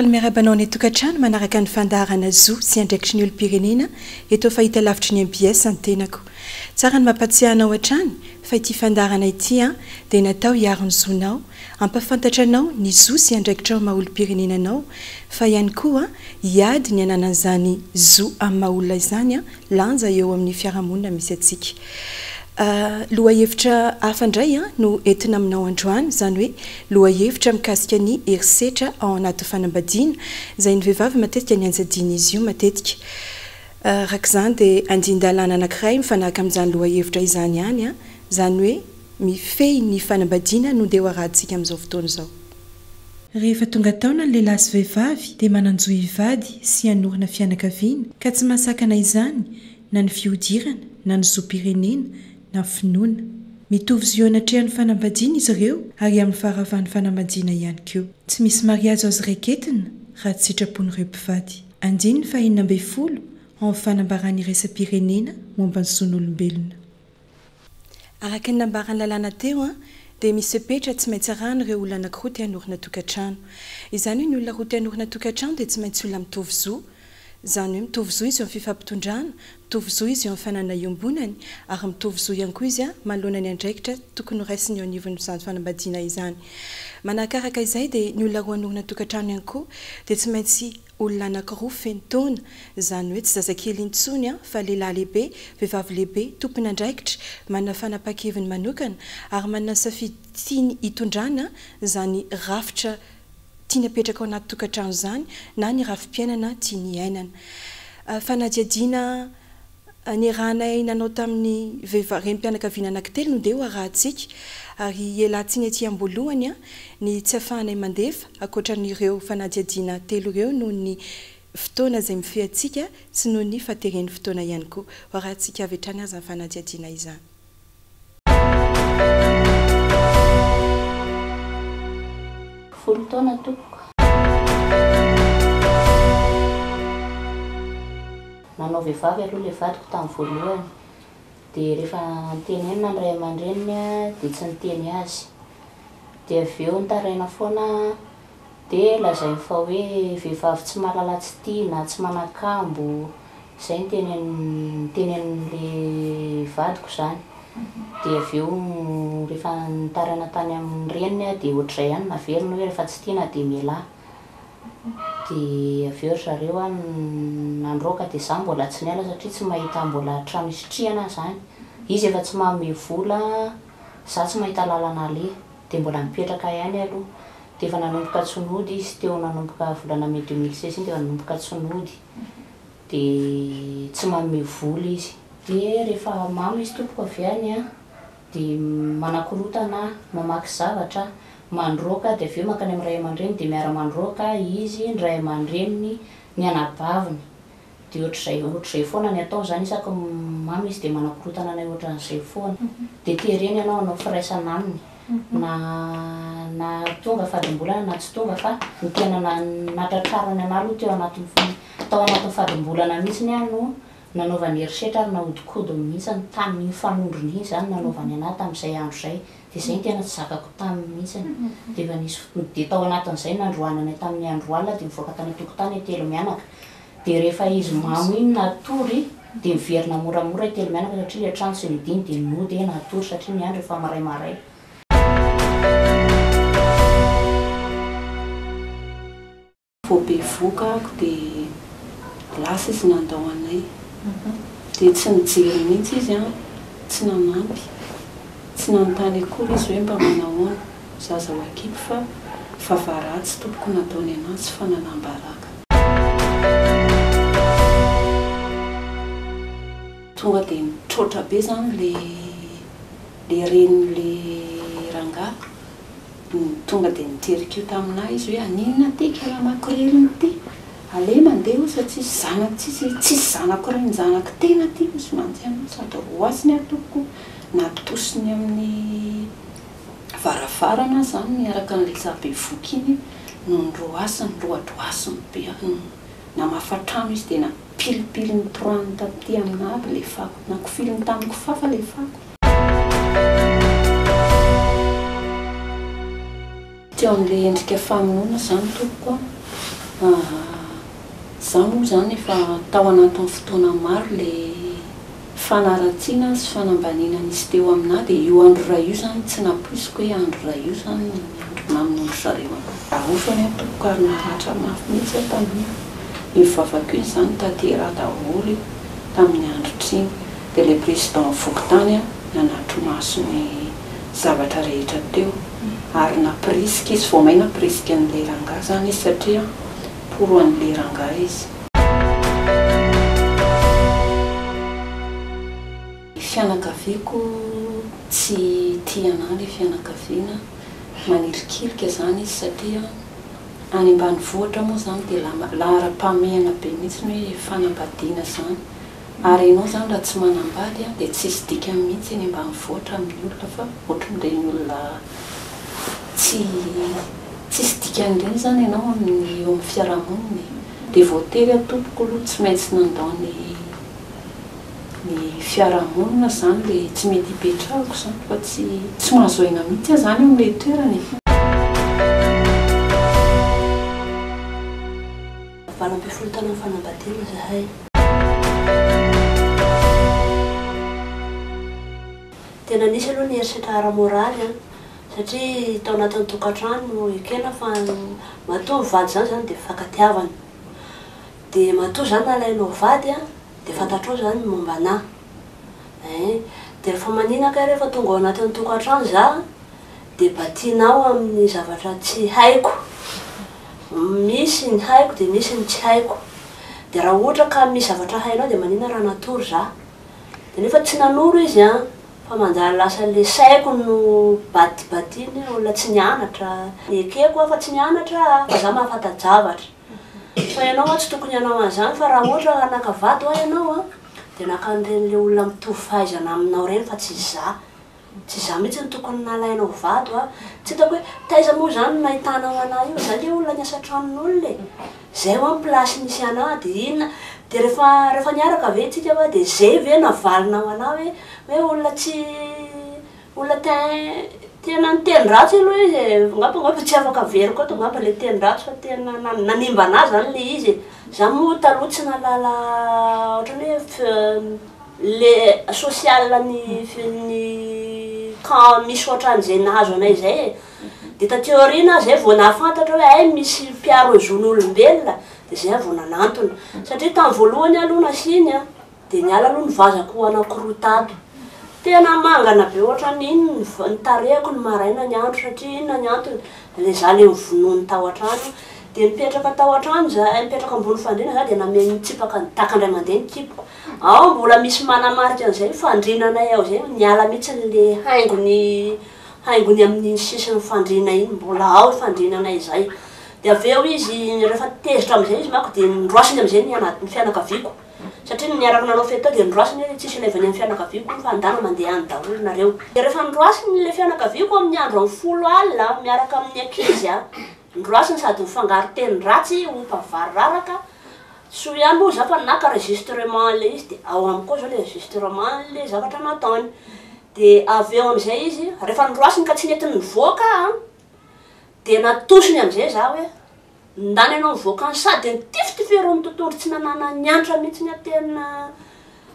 miarahaba miarabanao ny tokantrano manaraka ny fandaharana zo sy andraikitry ny olo-pirenena eto fahita lavitry ny MBS ny tenako. Tsara ny mampatsiahanao hatrany fa ity fandaharana ity dia natao hiaro ny zonao, ampafantatra anao ny zo sy andraikitra ao maha olo-pirenena anao, fa ihany koa hiady ny ananan'izany zo amin'ny maha olona izany lanja eo amin'ny fiarahamonina misy atsika. Loha hevitra hafa indray no entina aminao androany, izany hoe loha hevitra mikasika ny herisetra ao anaty fanambadiana izay ny vehivavy matetika ny anjadiana izy io matetika. Rak'izany dia andin-dalàna anankiray mifanaraka amin'izany loha hevitra izany ihany, izany hoe mifehy ny fanambadiana no ndeha ho arahantsika amin'izao fotoana izao. Rehefa tonga taona ny lehilahy sy vehivavy dia mananjo hivady sy hanorina fianakaviana ka tsy mahasakana izany na ny fiodirana na ny zoam-pirenena na finoana. Mitovy izy eo anatrehan'ny fanambadiana izy ireo ary amin'ny faharavan'ny fanambadiana ihany koa. Tsy misy mariazy azo raiketina raha tsy sitrapon'ireo mpivady. Andiny fa 12 ao fanambarany iresa-pirenena momba ny zon'olombelona. Araka ny nambarany lalàna teo dia misy petra tsy maintsy arahana ireo olona anankiroa te hanorina tokantrano. Izany hoe ny olona roa te hanorina tokantrano dia tsy maintsy olona mitovy zo. Izany hoe mitovy zo izy eo amin'ny fifampitondrana, mitovy zo izy eo amin'ny fanana iombonany, ary mitovy zo ihany koa izy manoloana ny andraikitra tokony ho raisiny eo anivon'izany fanambadiana izany. Manakaraka izay dia ny olona roa hanorina tokantrano ihany koa dia tsy maintsy olona anankiroa feno taona, izany hoe tsy zazakely intsony fa lehilahy lehibe, vehivavy lehibe, tompony andraikitra, manana fanapa-keviny manokana ary manana safidy tiany hitondrana izany rafitra tiany apetraka ao anaty tokantrano izany na ny rafim-piainana tiany iainana. Fanadihadiana niarahanay nanao tamin'ny renim-pianakaviana anankitelo no ndeha ho arahantsika ary ialatsiny aty am-boalohany ny tsy ahafahanay mandefa ankoatran'ireo fanadihadiana telo ireo noho ny fotoana izay mifehy antsika sy noho ny fahateren'ny fotoana ihany koa. Ho arahantsika avy hatrany azy ny fanadihadiana izany. Folo taona tompoko. Nanao vehivavy aloha ilay vadiko tamin'ny voalohany dia rehefa nitenenina ny ray aman-dreniny dia tsy niteny azy, dia avy eo nitaraina foana dia lazainy fa hoe vehivavy tsy mahalala tsy tia na tsy manakambo, izay nitenenin'ilay vadiko izany. Dia avy eo rehefa nitaraina tany amin'ny reniny dia ohatr'izay ihany naverina hoe rehefa tsy tiana dia mialahy. Dia avy eo zareo nandroaka dia izaho mbola tsy niala satria tsy mahita mbola trano isitrihana izany. Izy efa tsy manome vola, izaho tsy mahita lalana aleha dia mbola mipetraka ihany aloha. Dia efa nanomboka tsonody izy teo nanomboka volana Mai 2016 iny dia nanomboka tsonody dia tsy manome vola izy. Dia rehefa mamy izy tompoko avy any dia manakorotana, mamaky zavatra, mandroaka dia avy eo mankany amin'ny ray aman-dreny dia miara mandroaka izy, ny ray aman-dreniny, ny anabaviny. Dia ohatr'izay foana ny atao izany isaka mamy izy dia manakorotana anay ohatran'izay foana. Dia tereny ianao hanao firaisana aminy na tonga fadimbolana na tsy tonga fa ny tena natratrarany anahy aloha tao anatin'ny fadimbolana mihitsy no nanaovany herisetra ary nahodinkodiny mihitsy tamin'ny fanondrony iny izany nanaovany anahy tamin'izay andro izay. Dia izay ny tena tsy zakako taminy mihitsy. Dia tao anatin'izay nandroananay tamin'ny andro alina dia mivoaka tany an-tokotany telo mianaka. Dia rehefa izy mamy iny natory dia miverina moramora telo mianaka satria ilay trano sy nidiny dia nody natory satria ny andro efa maraimaray. Vao be voka ako dia lasa izy nandao anay. Dia tsy nijery mihitsy izy tsy nanampy, tsy nanontany akory izy hoe mba manahoana zaza ho akipy fa vavaratsy tompoko nataony anazy tsy fananam-baraka. Tonga dia mitroatra be izany le renin'le rangahy. Tonga dia niterik'io taminahy izy hoe aninona ty karaha makoreliny ty, aleo mandeha io satria zanako tsisy zanako iray ny zanako tena ty misy manjana sady roasiny atoko natosiny amin'ny varavarana izany miaraka n'ilay zabevoka iny no nroasiny roadroasiny be namafa-trano izy dia napilipiliny troany taty aminahy aby le fako nakofiliny tamin'ny kofafa le fako. Teo amin'ilay endrika famonoana izany tompoko Zaho moa zany efa tao anatin'ny fotoana maro le fanaratsiana sy fanambanina nisy teo aminahy dia io andro ray io zany tsy napoisiko hoe andro ray io zany andro namin'ondro zareo raha ohatra ny atokarina hatra mafy mihitsy tamin'io mivavaka iny zany tanteraha daholo tamin'ny andro triny dia le président vokotany nanatro maso ny zavatra rehetra teo ary napriska izy vao maina napriska an'ilay rangahy zany izy satria poro an'ilay rangahy izy. Fianakaviako tsy tia anahy le fianakaviana manirikirika zany izy satria any ambanivohitra moa zany dia lahara-pahamehana be mihitsy hoe fanambadiana zany ary ianao zany raha tsy manambady dia tsisy dikany mihitsy eny ambanivohitra amin'ny olona fa ohatran'ilay olona tsisy dikany ireny zany ianao eo amin'ny fiarahamonina dia voatery atompoko aloha tsy maintsy nandao ny fiarahamonina zany le tsy mety hipetrahako zany fa tsy mahazo aina mihitsy zany eo amin'ilay toerana e. Valampefolo taona ny fanambadiana zahay. Tena nisy aloha ny eritreritra ara-moraly satria tao anatin'ny tokantrano ekena fa matoa vady zany dia fakatiavana dia matoa zany alainao vady dia fantatrao zany momba anahy dia rehefa maninaka rehefa tonga ao anatin'ny tokantrano za dia batianao amin'ny zavatra tsy haiko, misy ny haiko dia misy ny tsy haiko dia raha ohatra ka misy zavatra hainao dia manina raha natory za dia nefa tsy nanoro izy fa manjary lasa le saiko no batibatiany olona tsy nianatra ekeko fa tsy nianatra fa za mahafantajavatra fa ianao tsy tokony ianao an'izany fa raha ohatra anakavady ho ianao dia nakan'ireny le olona mitovy fahaizana aminao ireny fa tsy za mihitsy ny tokony nalainao vady tsy hitako hoe taiza moa zany nahitanao anahy io za le olona niasa tranon'olona zay ho amin'ny plasy nisy anahy dia inona dia rehefa niaraka ve tsika fa dia zay ve navalinao anahy hoe olona tsy olona tena niteny ratsy aloha izy ngapa tsy afaka very koa ngapa le teny ratsy fa tena nanimba anazy zany le izy za moa taloha tsy nalala ohatrany hoe le social ny camp misy ohatran'izay nahazo anay zay dia tateorina zay vao nahafantatra hoe misy mpiarozon'olombelona dia zay vao nanantona satria tamin'ny voalohany aloha nasiny dia niala aloha nivazako anankiroa tato tena mangana be ohatrany iny nitarehako ny maraina ny andro satria inona ny antony le za le mivonony tao an-trano dia mipetraka tao an-trano mipetraka ambony fandriana za dia nameny mitsipaka ny takandray mandeha ny kipoko ao mbola misy manamarika an'izay fandrinanay ao zay niala mihitsy le haingony amin'ny sisiny fandrina iny mbola ao fandrinanay zay dia avy eo izy rehefa tezitra amin'izay izy mako dia nroasiny amin'izay ny fianakaviako satria niaraka nanao fety tao dia nroasiny hoe tsisy ilaivany amin'ny fianakaviako fa andana mandeha any daholo nareo dia rehefa nroasiny le fianakaviako amin'ny andro amin'ny 10 alina miaraka amin'ny ankizy nroasiny sady mifangaro teny ratsy ompavary raraka so ihany moa za fa naka enregistrement le izy dia ao amiko koa zao le enregistrement le zavatra nataony dia avy eo amin'izay izy rehefa nroasiny ka tsy netiny nivoaka dia natosiny amin'izay za hoe ndany ianao nivoaka sady nitifitiferony tontolo tsy nanana niantra mihitsy ny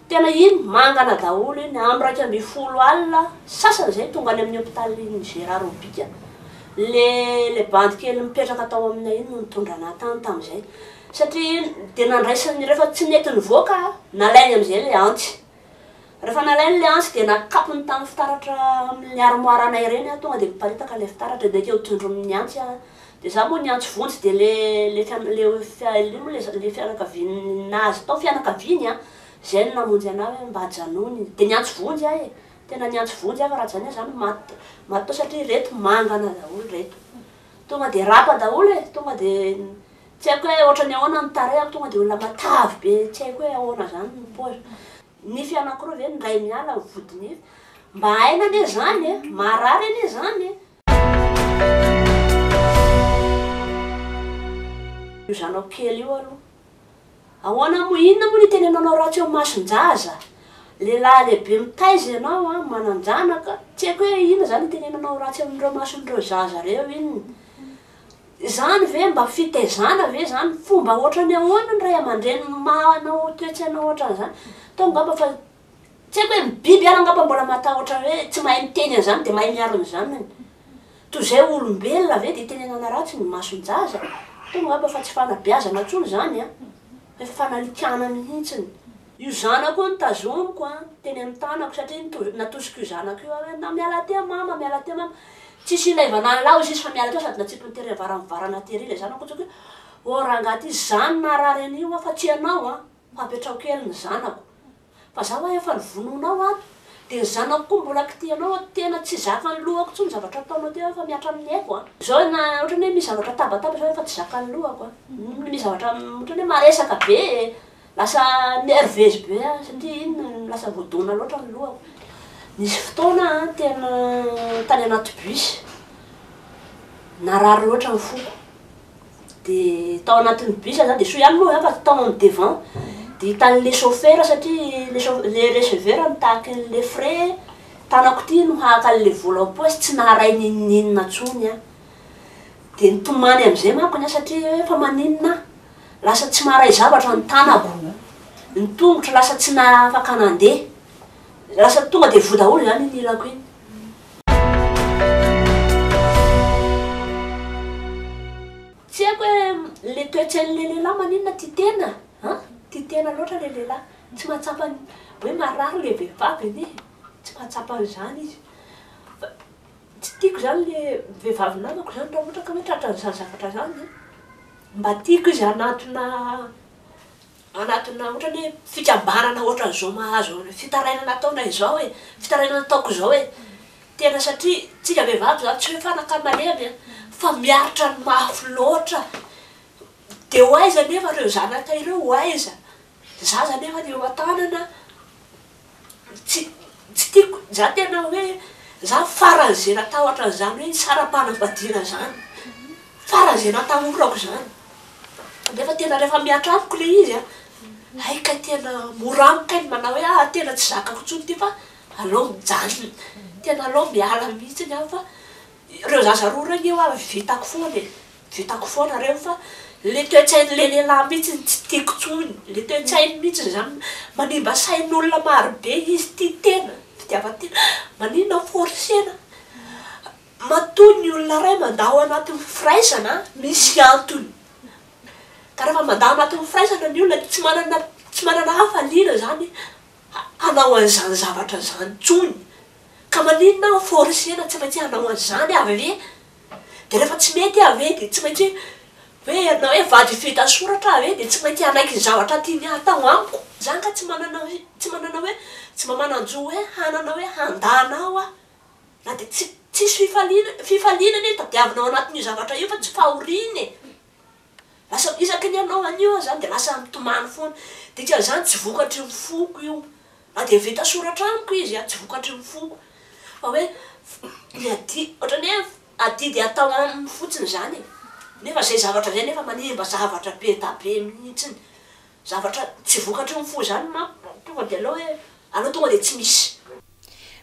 tena iny mangana daholo iny amin'ny 12 alina sasany zay tonga any amin'ny hôpitaly Gérard Robika le bandy kely mipetraka tao aminay iny no nitondra anahy tany tamin'izay satria dia nandraisany rehefa tsy nety nivoaka nalainy amin'izay le antsy rehefa nalainy le antsy dia nakapony tamin'ny fitaratra amin'ny armoire anay ireny tonga dia miparitaka le fitaratra dia keo tondro amin'ny antsy dia za moa ny antsy vontsy dia le fianakavianazy tao fianakaviany zay no namonjy anahy hoe mba hajanony dia ny antsy vonjy tena ny antsy vonjy fa raha zany zany maty tao satria reto mangana daholo reto tonga dia rapa daholo tonga dia tsy haiko hoe ohatrany ahoana nitarehako tonga dia olona matavy be tsy haiko hoe ahoana zany nipozy nify anankiroa ve ndray miala mivodinify mba aina ane zany marary ane zany io zanao kely io aloha ahoana moa inona moa nitenenanao ratsy eo mason-jaza lehilahy lehibe mitaiza ianao mananjanaka tsy haiko hoe inona zany nitenenanao ratsy amin'ireo mason'ireo zaza reo inona zany ve mba fitezana ve zany fomba ohatrany ahoana ny ray aman-dreny manao toetrana ohatran'izany tongamba fa tsy haiko hoe mibiby ala angamba mbola matahotra hoe tsy mahay miteny an'izany dia mahay miaro an'izany toy izay olombelona ve dia itenenana ratsy ny mason-jaza tongamba fa tsy fanabeazana tsony zany a efa fanalikana mihitsiny io zanako io nitazomiko a teny amin'ny tanako satria natosiko io zanako io hoe na miala teo mama tsisy ilaivana lao izy fa miala teo sady natsipy nitery varana tery le zanako tsika o rangaty zany narary an'io a fa tsy anao a fa apetrao kely ny zanako fa zaho efa nivononao ato dia ny zanako koa mbola kitianao tena tsy zaka ny lohako tsony zavatra ataonao teo fa miatra amin'ny aiko a zao na ohatrany hoe misy zavatra tabataba zao efa tsy zaka ny lohako a misy zavatra ohatrany hoe maresaka be lasa nerveuse be a satria iny lasa voadona loatra ny lohako nisy fotoana tena tany anaty bus narary loatra ny foko dia tao anatin'ny bus zany dia so ihany moa fa tao amin'ny devant dia hitan'le chauffeur satria le receveur mitahaky le frais tanako ty no haka le vola poste tsy naharay ninina tsony a dia nitomany am'izay manko ny satria efa maninona lasa tsy maharay zavatra ny tanako ny tongotra lasa tsy nafaka nandeha lasa tonga dia vodaolo zany ny ilako iny tsy haiko hoe le toetran'le lehilahy maninona ty tena ty tena loatra le lehilahy tsy mahatsapa hoe marary le vehivavy anie tsy mahatsapa an'izany izy tsy tiako zany le vehivavy namako zany raha ohatra ka hoe tratran'izany zavatra zany mba tiako izy anatina ohatrany hoe fikambanana ohatran'izao mahazo fitarainana ataona izao hoe fitarainana ataoko izao hoe tena satria tsika vehivavy zany tsy hoe fanakamalemy fa miaritra ny mafy loatra dia ho aiza nefa reo zanaka ireo ho aiza zaza nefa ny eo an-tanana tsy tiako za tena hoe za faran'izay natahotra n'izany hoe tsara-panambadiana zany faran'izay natahorako zany nefa tena rehefa miatra amiko le izy a aika tena moramikainy manao hoe tena tsy zakako tsony ty fa alao mijanona tena alao miala mihitsiny aho fa reo zaza roa reny eo avy vitako foana reo fa le toetsainy le lehilahy mihitsiny tsy tiako tsony le toetsainy mihitsiny zany manimba sain'olona marobe izy ty tena fitiavatena maninona forsena matoy ny olona ray mandao anatin'ny firaisana misy antony ka rehefa mandao anatin'ny firaisana ny olona tsy manana hafaliana zany hanao an'izany zavatra zany tsony ka maninona forsena tsy maintsy hanao an'izany avy ve dia rehefa tsy mety avy dia tsy maintsy hoe anao hoe vady vita soratra avy dia tsy maintsy hanaiky ny zavatra tiany atao amiko zany ka tsy manana hoe tsy mamananjo hoe hanana hoe handanao a na dia tsisy fifaliana ne tadiavinao anatin'io zavatra io fa tsy fahoriny lasa isaky ny anao an'io zany dia lasa mitomany foana dia tia zany tsy vokatry ny foko io na dia vita soratra amiko izy a tsy vokatry ny foko fa hoe ohatrany hoe adidy atao amin'ny fotsiny zany nefa zay zavatra zay nefa manimba zavatra be tabe mihitsiny zavatra tsy vokatry ny fo zany ma tonga dia aloha tonga dia tsy misy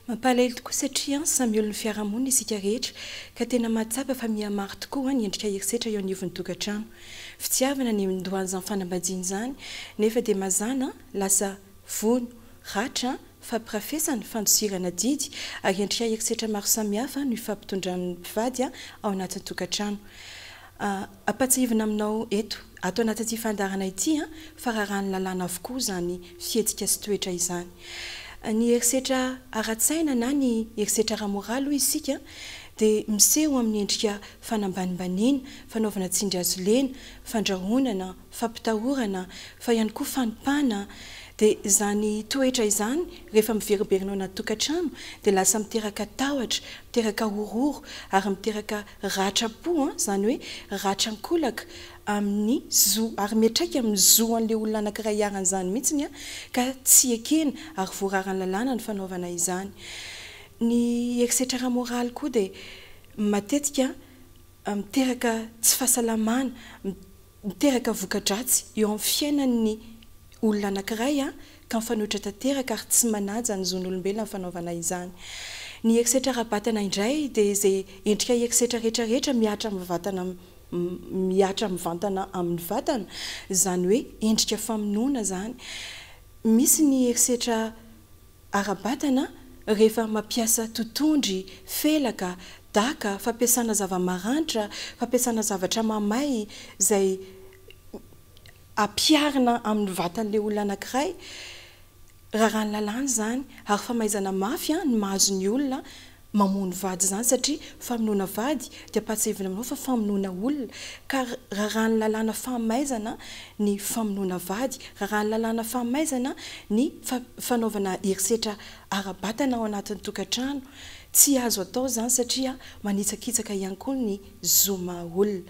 mampalahelo tokoa satria samy olon'ny fiarahamonina isika rehetra ka tena mahatsapa fa mihamary tokoa ny endrika herisetra eo anivon'ny tokantrano fitiavana ny ndohan'izany fanambadiana zany nefa dia mazana lasa vono ratra fampirafesana fandosirana didy ary endrika herisetra maro samihafa no ifampitondran'ny mpivady ao anatin'ny tokantrano ampatsahivana aminao eto ato anatin'ity fandarana ity fa raharany lalàna avokoa zany fihetsika sy toetra izany ny herisetra ara-tsaina na ny herisetra ara-moraly hoy isika dia miseho amin'ny endrika fanambanimbaniana fanaovana tsindry azo lena fandrahonana fampitahorana fa ihany koa fanompana dia zany toetra izany rehefa miveriberinao anaty tokantrano dia lasa miteraka tahotra miteraka hororo ary miteraka ratrapo zany hoe ratrankolaka amin'ny zo ary miatraika amin'ny zo an'le olona anankiray iaran'izany mihitsiny ka tsy ekena ary voararany lalàna ny fanaovana izany ny herisetra ara-moraly koa dia matetika miteraka tsy fahasalamana miteraka voka-dratsy eo amin'ny fiainan'ny olona anankiray ka mifanohitra tanteraka ary tsy manaja ny zon'olombelona ny fanaovana izany ny herisetra ara-batana indray dia izay endrika herisetra rehetrarehetra miatra amin'ny vatana miatra mivantana amin'ny vatana zany hoe endrika famonoana zany misy ny erisetra arabatana rehefa mampiasa totondry felaka daka fampiasana zava-maranitra fampiasana zavatra mamay zay ampiarina amin'ny vatan'le olona anankiray raha ny lalàna zany ary famaizana mafy ny mahazo ny olona mamono vady zany satria famonoana vady dia patsevina aminao fa famonoana olona ka raha ny lalàna famaizana ny famonoana vady raha ny lalàna famaizana ny fanaovana erisetra arabatana ao anatin'ny tokantrano tsy azo atao zany satria manitsakitsaka ihany koa ny zoma olona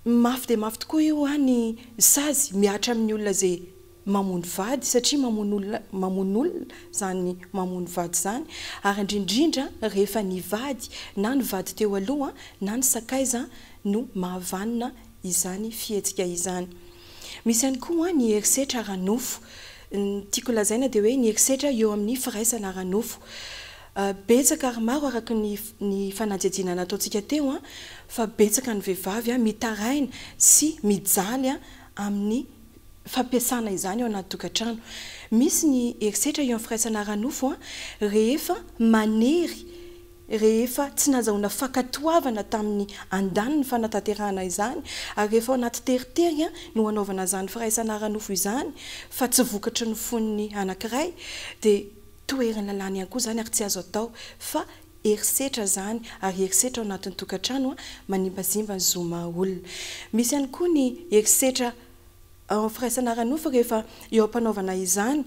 mafy dia mafy tokoa io ny sazy miatra amin'ny olona zay mamono vady satria mamono olona zany mamono vady zany ary indrindrindra rehefa ny vady na ny vady teo aloha na ny sakaiza no mahavanina izany fihetsika izany misy ihany koa ny erisetra ranofo tiako lazaina dia hoe ny erisetra eo amin'ny firaisana ranofo betsaka ary maro araka ny fanadihadiana nataontsika teo fa betsaka ny vehivavy mitaraina sy mijaly amin'ny fampiasana izany ao anaty tokantrano misy ny erisetra eo amin'ny firaisana ranofo rehefa manery rehefa tsy nahazahoana fankatoavana tamin'ny andaniny fanatanterahana izany ary rehefa ao anaty teritery no anaovana zany firaisana ranofo izany fa tsy vokatry ny foniny anankiray dia toerana lalàna ihany koa zany ary tsy azo atao fa erisetra zany ary erisetra ao anatin'ny tokantrano manimbazimba ny zoma olona misy ihany koa ny erisetra amin'ny firaisana ranofo rehefa eo ampanaovana izany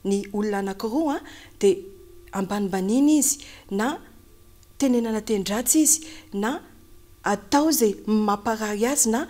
ny olona anankiroa dia ambanibaniny izy na tenenana tendratsy izy na atao zay mamparary azy na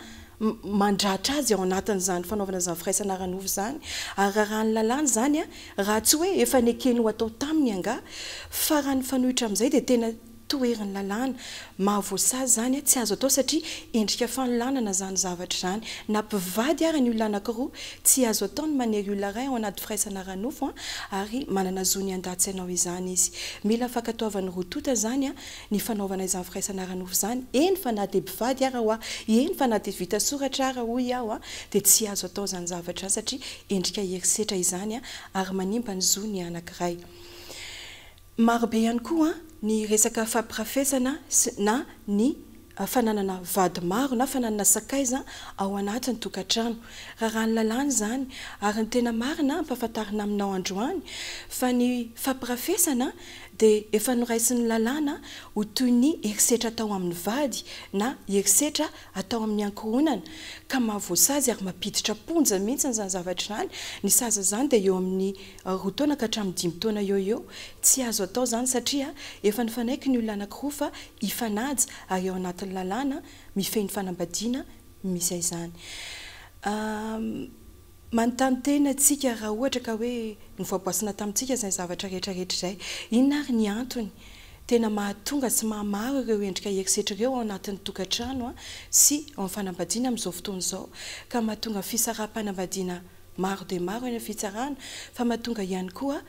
mandratra azy ao anatin'izany fanaovana zany firaisana ranofo zany ary raha ny lalàna zany raha tsy hoe efa nekeny ho atao taminy anga fa raha ny fanohitra amin'izay dia tena toeriny lalàna mahavoasazy zany tsy azo atao satria endrika fanolanana zany zavatra zany na mpivady ary ny olona anankiroa tsy azo atao ny manery olona ray ao anaty firaisana ranofo ary manana zony an-datsy ianao izany izy mila fankatoavan'ny rotota zany ny fanaovana izany firaisana ranofo zany eny fa na dia mpivady ary aho eny fa na dia vita soratra ary hoy aho dia tsy azo atao zany zavatra satria endrika erisetra izany ary manimba ny zony anankiray marobe ihany koa ny resaka fampirafesana na ny fananana vady maro na fananana sakaiza ao anatin'ny tokantrano raha ny lalàna zany ary ny tena marina ampahafantarina aminao androany fa ny fampirafesana dia efa noraisin'ny lalàna ho toy ny erisetra atao amin'ny vady na erisetra atao amin'ny ankohonana ka mahavoasazy ary mampiditra ponja mihitsy zany zavatra zany ny saza zany dia eo amin'ny 2 taona ka hatramin'ny 5 taona eo tsy azo atao zany satria efa nifanaiky ny olona anankiroa fa ifanaja ary ao anatin'ny lalàna mifehy ny fanambadiana misy aizany manontany tena tsika raha ohatra ka hoe nivoaboasina tamintsika zay zavatra rehetrarehetra zay inona ary ny antony tena mahatonga sy mahamaro ireo endrika erisetra ireo ao anatin'ny tokantrano sy amin'ny fanambadiana amin'izao fotoana izao ka mahatonga fisaraha-panambadiana maro dia maro eny fitsarana fa mahatonga ihany koa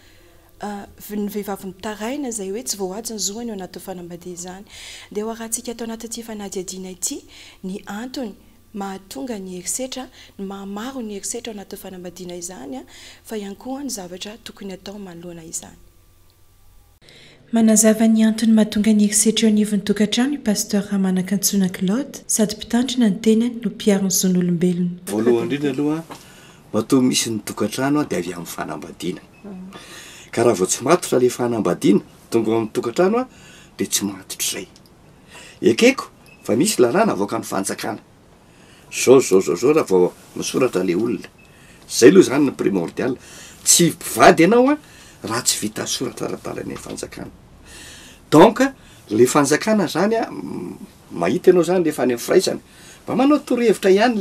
ny vehivavy mitaraina zay hoe tsy voahaja ny zoany ao anatin'ny fanambadia izany dia ho rahantsika atao anatin'ity fanadihadiana ity ny antony mahatonga ny erisetra ny mahamaro ny erisetra ao anatin'ny fanambadiana izany fa ihany koa ny zavatra tokony atao manoloana izany manazava ny antony mahatonga ny erisetra eo anivon'ny tokantrano i pasteur Ramanakantsona Claude sady mpitandrina ny tenany no mpiaro ny zon'olombelona voalohany indrindra aloha matoa misy ny tokantrano dia avy amin'ny fanambadiana ka raha vao tsy matotra le fanambadiana tonga amin'ny tokantrano dia tsy matotra izay ekeko fa misy lalàna avoaka ny fanjakana zao raha vao misoratra le olona zay aloha zany ny primordial tsy mpivady ianao raha tsy vita soratra ara-dalana fanjakana donc le fanjakana zany mahita ianao zany lefa any amin'ny firaisana mba manao torohevitra ihany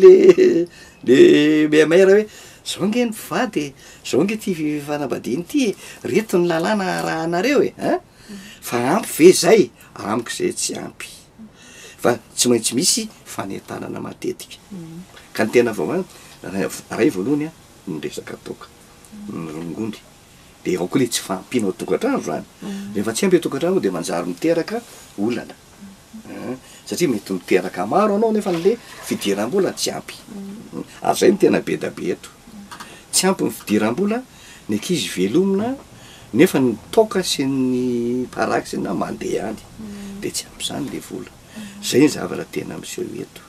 le miamaira hoe zao nge ny mpivady zao nge ty fanambadiany ity reto ny lalàna raha anareo fa ampy ve zay amiko zay tsy ampy fa tsy maintsy misy fanentanana matetika ka ny tena vao ray voalohany ny resaka toka ny rongondy dia ao koa le tsy fampianao tokantrano zany rehefa tsy ampy tokantrano dia manjary miteraka olana satria mety miteraka maro anao nefa nle fidiram-bola tsy ampy ary zay ny tena be da be eto tsy ampy ny fidiram-bola ny ankizy velomina nefa ny toka sy ny parakisy na mandeha any de tsy ampy zany le vola zay ny zavatra tena miseho eto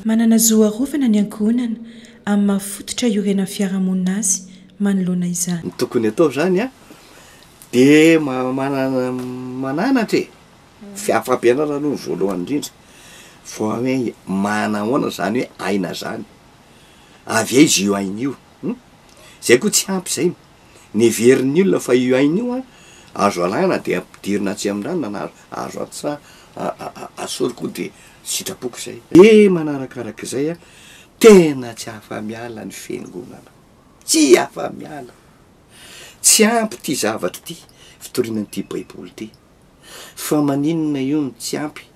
manana zoarovana ny ankohonana amin'ny mahafototra iorena fiarahamonina azy manoloana izany ny tokony atao zany a de mananatra fiafampianarana aloha ny voalohany indrindra fa hoe manahoana zany hoe aina zany avy izy io aina io zay koa tsy ampy zay ny heverin'ny olona fa io aina io a azo alana de ampidirina tsy amin'rano na azo atsa asory koa de sitrapoko zay e manarakarak'izay a tena tsy afa-miala ny fiangonana tsy afa-miala tsy ampy ty zavatra ty fitorinan'ity baiboly ty fa maninona io ny tsy ampy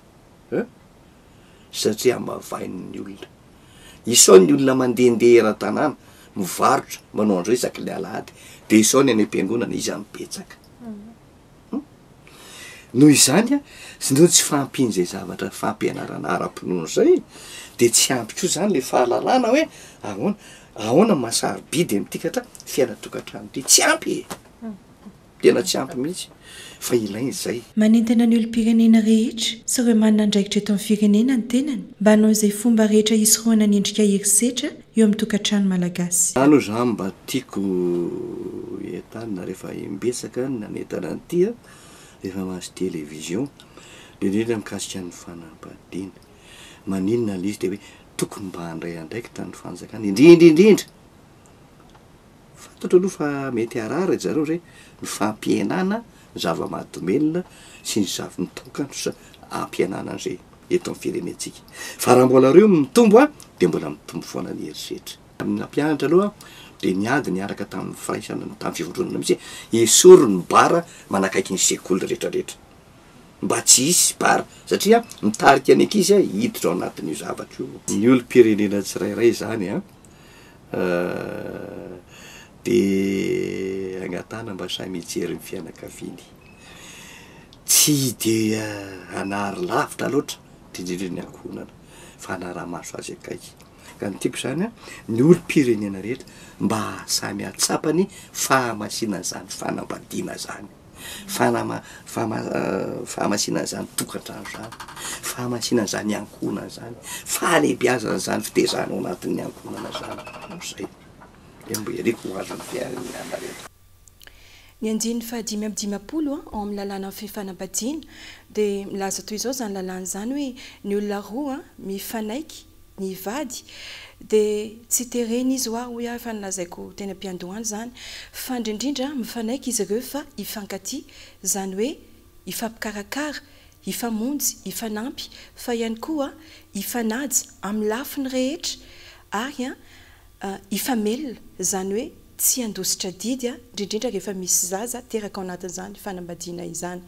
satria mavain'ny olona isao ny olona mandehandeha era-tanàna mivarotra manao andro isaky le alahady de isao ny any am-piangonana izy amipetsaka noho izany a sy ndreo tsy fampiny zay zavatra fampianarana ara-pinono zay de tsy ampy koa zany le fahalalana hoe ahoana masarobidy am'tikatra fiainatokantrano ty tsy ampy tena tsy ampy mihitsy fa ilainy zay manentana ny olo-pirenena rehetra sy ireo manana andraikitra eto amin'ny firenena ny tenany mba hanao izay fomba rehetra isy roana ny endrika herisetra eo amin'ny tokantrano malagasy aloha zany mba tiako entanina rehefa imbetsaka nanentana an'ity a rehefa mahazo télévision de indrindra mikasika ny fanambadiana maninona l'izy de hoe tokony mba handray andraikitra ny fanjakana indrindra fantatro aloha fa mety arara zareo zay ny fampienana zava-mahadomelona sy ny zavy-nitokano sa ampianana an'izay eto amin'ny firenentsika fa raha mbola reo mitombo a de mbola mitombo foana ny herisetra amin'ny ampianatra aloha de niady niaraka tamin'ny firaisana tamin'ny fivondronana mihitsy esory ny bara manakaiky ny sekoly rehetrarehetra mba tsy hisy bara satria mitarika any ankizy a hiditra ao anatin'io zavatra io ny olo-pirenena tsirairay zany a de agnatana mba samy mijery ny fianakaviany tsy de anary lavitra loatra indrindra ny ankohonana fa anara-maso azy akaiky ka ny tiako zany a ny olo-pirenena rehetra mba samy atsapany fahamasina zany fanambadiana zany fahamasina zany tokantrano zany fahamasina zany ankohonana zany fahalehibiazana zany fitezana ao anatin'ny ankohonana zany zay ny anjiny fa 5 ao amin'ny lalàna fifanambadiana de milaza toy izao zany lalàna zany hoe ny olona roa mifanaiky ny vady de tsy tereny izy hoa hoe fa nilazaiko teny am-piandohany zany fa indrindrindra mifanaiky izy ireo fa ifankaty zany hoe ifampikarakara ifamonjy ifanampy fa ihany koa ifanaja amin'ny lafiny rehetra ary ifamelona zany hoe tsy andositra didy indrindrindra rehefa misy zaza teraka ao anatin'izany fanambadiana izany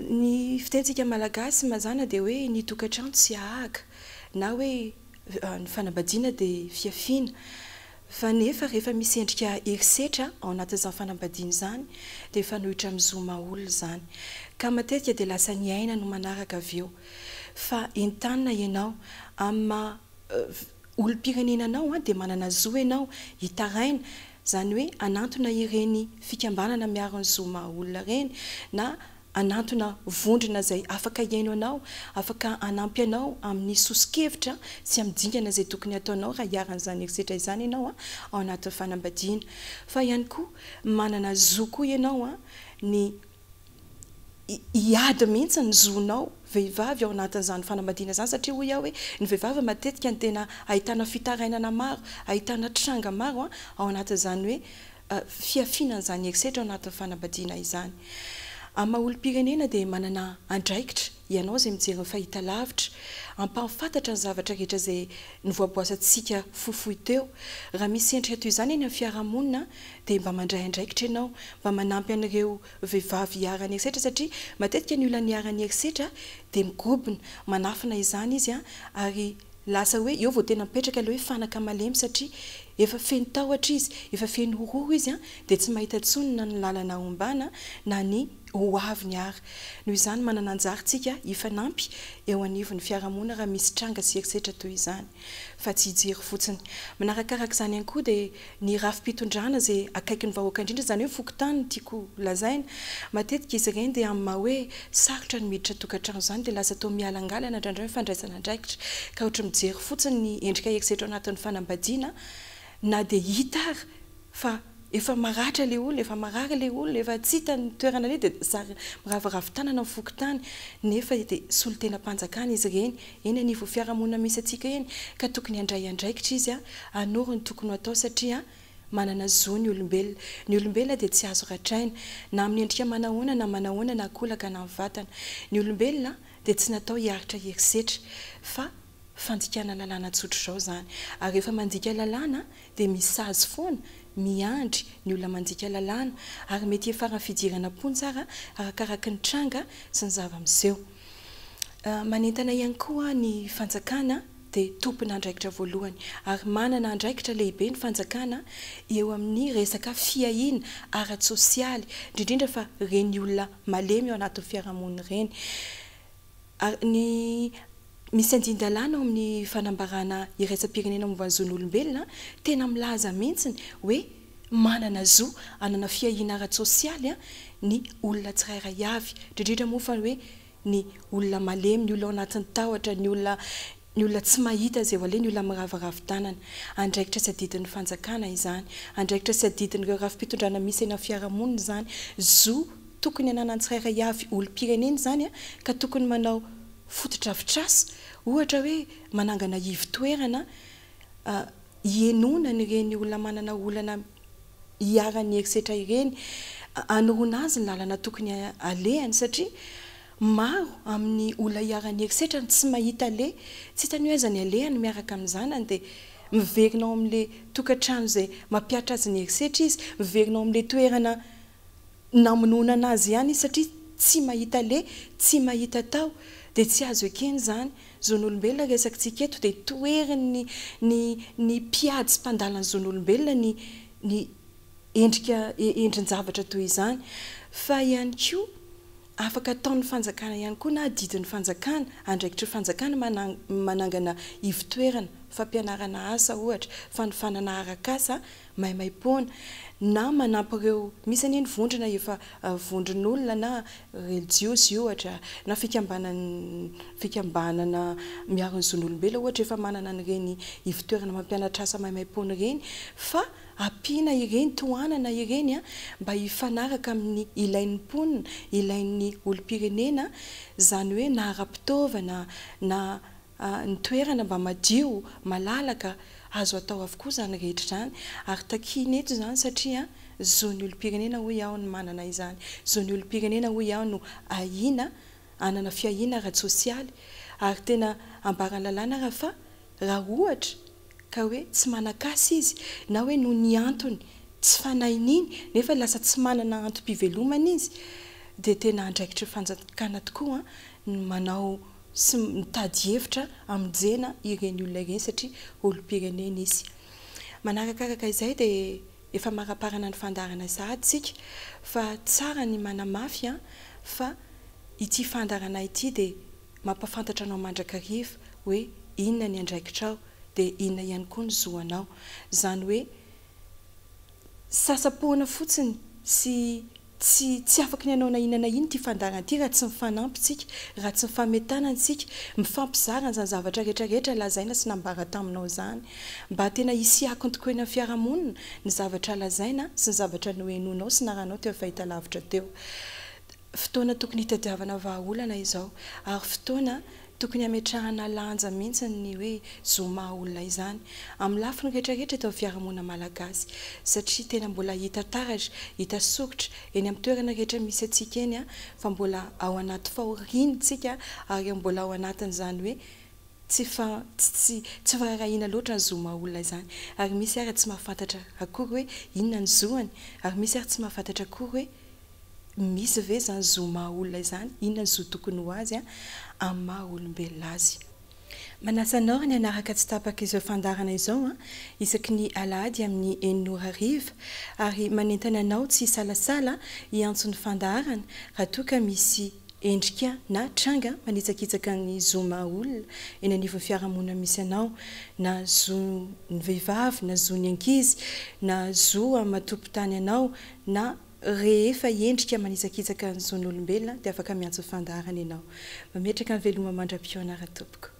ny fitentsika malagasy mazana de hoe ny tokantrano tsy ahaka na hoe ny fanambadiana de fiafiana fa nefa rehefa misy endrika herisetra ao anatin'izany fanambadiana zany de fanohitra mizoma olona zany ka matetika de lasa ny aina no manaraka avy eo fa entanina ianao amin'ny olo-pirenenanao de manana zo ianao hitaraina zany hoe anantona ireny fikambanana miaro ny zoma olona reny na anantona vondrona zay afaka iaino anao afaka anampy anao amin'ny sosikevitra sy amidingana zay tokony ataonao raha hiaran'izany herisetra izany ianao ao anatin'ny fanambadiana fa ihany koa manana zo koa ianao ny hiady mihitsy ny zonao vehivavy ao anatin'izany fanambadiana zany satria hoy aho hoe ny vehivavy matetika ny tena ahitana fitarainana maro ahitana tranga maro ao anatin'izany hoe fiafinan'izany herisetra ao anatin'ny fanambadiana izany amin'ny olo-pirenena de manana andraikitra ianao zay mijery fahita lavitra ampahafantatra ny zavatra rehetra zay nivoaboasantsika fohifohy teo raha misy endrika toy izany eny amin'ny fiarahamonina de mba mandray andraikitra ianao mba manampy an'ireo vehivavy hiarany herisetra satria matetika ny olona niarany herisetra de migobina manafina izany izy ary lasa hoe eo vao tena mipetraka le hoe fanaka malemy satria efa feno tahotra izy efa feno horoho izy a dia tsy mahita tsonina ny lalana ombana na ny hoaviny ary noho izany manana anjarintsika ifanampy eo anivon'ny fiarahamonina raha misy tranga sy erisetra toy izany fa tsy hijery fotsiny manarakarak' izany ihany koa dia ny rafi-pitondrana izay akaiky ny vahoaka indrindra zany hoe fokotany no tiako lazaina matetika izy ireny dia amin'ny maha hoe sarotra ny miditra tokantrano izany dia lasa tao mialangalana ndraindray fandraisana andraikitra ka ohatra mijery fotsiny ny endrika erisetra ao anatin'ny fanambadiana na dia hita ary fa efa maratra le olona efa marary le olona efa tsy hita ny toerana le dia zary miravaravin-tanana ny fokotany nefa dia solon-tena-mpanjakana izy ireny eny anivo fiarahamonina misy atsika eny ka tokony handray andraikitra izy a anoro ny tokony atao satria manana zo ny olombelona dia tsy azo ratraina na amin'ny endrika manahoana na manahoana na akolaka na mivatana ny olombelona dia tsy natao hiaritra herisetra fa fandikana lalàna tsotro izao zany ary rehefa mandika lalàna dia misazy foana miandry ny olona mandika lalàna ary mety efarany fidirana pontsara arakaraka ny tranga sy ny zava-miseho manentana ihany koa ny fanjakana dia tompona andraikitra voalohany ary manana andraikitra lehibe ny fanjakana eo amin'ny resaka fiahina ara-tsosialy indrindrindra fa reny olona malemy eo anatin'ny fiarahamonina ireny ny misy andin-dalàna ao amin'ny fanambarana iraisam-pirenena momba ny zon'olombelona tena milaza mihitsiny hoe manana zo anana fiahina ara-tsosialy a ny olona tsirairay avy indrindrindra moa fa hoe ny olona malemy ny olona ao anatin'ny tahotra ny olona tsy mahita zay oale ny olona miravaravin-tanana andraikitra sy adidin'ny fanjakana izany andraikitra sy adidin'ireo rafi-pitondrana misy eny amin'ny fiarahamonina zany zo tokony ananany tsirairay avy olom-pirenena zany a ka tokony manao fototra-vitrasa ohatra hoe manangana ivy-toerana hienona nyreny olona manana olana hiarany erisetra ireny anoroana azy ny lalana tokony alehany satria maro amin'ny olona hiarany erisetra tsy mahita le tsy hitany hoe aizany alehany miaraka amin'ny zanany dia miverinao amin'le tokantrano izay mampiatra azy ny erisetra izy miverinao amin'le toerana namonoana anazy ihany izy satria tsy mahita le tsy mahita tao dia tsy azo ekeny zany zon'olombelona resakintsika eto dia toeriny ny mpiady sy mpandalany zon'olombelona ny endrin-javatra toy izany fa ihany koa afaka ataon'ny fanjakana ihany koa na adidin'ny fanjakana andraikitry fanjakana manangana ivy-toerana fampianarana asa ohatra fanofanana arakasa maimaimpona na manampy ireo misy aniny vondrona efa vondron'olona na religiosy ohatra na fikambanana miaro ny zon'olombelona ohatra efa manana an'ireny ivy-toerana mampianatra asa maimaimpona ireny fa ampiana ireny tohanana ireny a mba hifanaraka amin'ny ilain'ny mponina ilain'ny olom-pirenena zany hoe na ara-pitaovana na ny toerana mba madio malalaka azo atao avokoa zany rehetra zany ary takiny eto zany satria zon'ny olom-pirenena hoy aho ny manana izany zon'ny olom-pirenena hoy aho no ahina anana fiahina ara-tsosialy ary tena ambarany lalàna raha fa raha ohatra ka hoe tsy manakasy izy na hoe no ny antony tsy fanaininy nefa lasa tsy manana antom-pivelomana izy dia tena andraikitra fanjakana tokoa ny manao sy mitady hevitra aminjena ireny olona ireny satria olom-pirenena izy manarakaraka izay dia efa maraparana ny fandarana sahady tsika fa tsara ny manamafy fa ity fandarana ity dia mampafantatra anao mandrakariva hoe inona ny andraikitra ao dia inona ihany koa ny zoanao zany hoe sasapoana fotsiny sy tsy afaka ny anao na inana iny ty fandarana ity raha tsy mifanampytsika raha tsy mifametanantsika mifampizarana zany zavatra rehetrarehetra lazaina sy nambara taminao zany mba tena hisiakony tokoa eny amin'ny fiarahamonina ny zavatra lazaina sy ny zavatra nohenonao sy naranao teo fahita lavitra teo fotoana tokony hitadiavana vahaolana izao ary fotoana tokony ametrahana lanja mihitsy ny hoe zoma olona izany amin'ny lafiny rehetrarehetra tao fiarahamonina malagasy satria tena mbola hita taratra hita sokitra eny amin'ny toerana rehetra misy atsika eny fa mbola ao anaty fahorinitsika ary mbola ao anatin'izany hoe tsy farahina loatra ny zoma olona izany ary misy ary tsy mahafantatra akory hoe inona ny zoany ary misy ary tsy mahafantatra akory hoe misy ve zany zoma olona izany inona ny zo tokony ho azy amin'ny maha olombelona azy manasanao ny anaraka tsy tapaka izao fandarana izao isaky ny alady amin'ny eninora riva ary manentana anao tsy salasala hiantsony fandarana raha toa ka misy endrika na tranga manitsakitsaka ny zoma olona eny anivon'ny fiarahamonina misy anao na zo ny vehivavy na zo ny ankizy na zo matompo tany anao na rehefa endrika manitsakitsaka ny zon'olombelona dia afaka miantso fandarana ianao mametraka ny veloma mandra-pioana raha tompoko